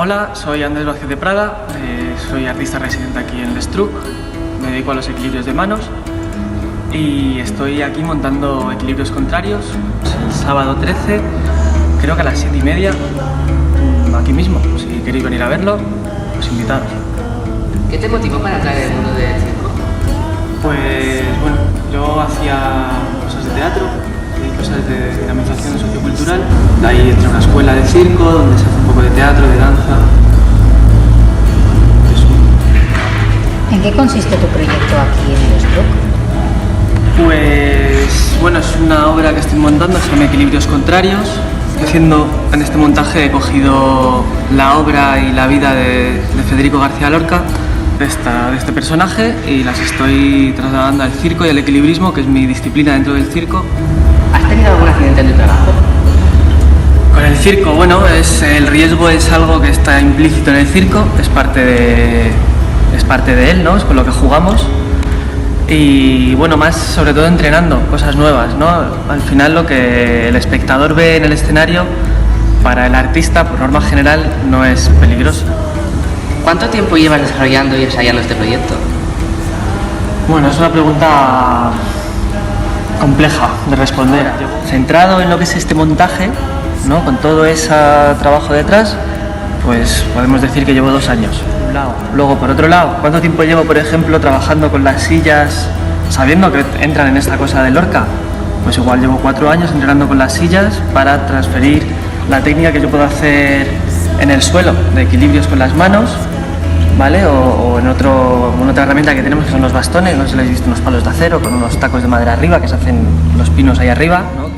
Hola, soy Andrés Vázquez de Prada, soy artista residente aquí en Lestruc, me dedico a los equilibrios de manos y estoy aquí montando equilibrios contrarios el sábado 13, creo que a las 7:30, aquí mismo. Si queréis venir a verlo, os invitaros. ¿Qué te motivó para entrar en el mundo del circo? Pues bueno, yo hacía cosas de teatro y cosas de dinamización sociocultural. De ahí entré a una escuela de circo donde se hace un poco de teatro, de danza. Eso. ¿En qué consiste tu proyecto aquí en Lestruc? Pues bueno, es una obra que estoy montando, se llama Equilibrios Contrarios. En este montaje he cogido la obra y la vida de Federico García Lorca, de este personaje, y las estoy trasladando al circo y al equilibrismo, que es mi disciplina dentro del circo. ¿Has tenido algún accidente en tu trabajo? Con el circo, bueno, el riesgo es algo que está implícito en el circo, es parte de él, ¿no? Es con lo que jugamos. Y bueno, más sobre todo entrenando cosas nuevas, ¿no? Al final lo que el espectador ve en el escenario, para el artista, por norma general, no es peligroso. ¿Cuánto tiempo llevas desarrollando y ensayando este proyecto? Bueno, es una pregunta compleja de responder. Centrado en lo que es este montaje, ¿no? Con todo ese trabajo detrás, pues podemos decir que llevo 2 años. Luego, por otro lado, ¿cuánto tiempo llevo, por ejemplo, trabajando con las sillas, sabiendo que entran en esta cosa de Lorca? Pues igual llevo 4 años entrenando con las sillas para transferir la técnica que yo puedo hacer en el suelo, de equilibrios con las manos, ¿vale? O en otra herramienta que tenemos, que son los bastones, no sé si habéis visto, unos palos de acero con unos tacos de madera arriba, que se hacen los pinos ahí arriba, ¿no?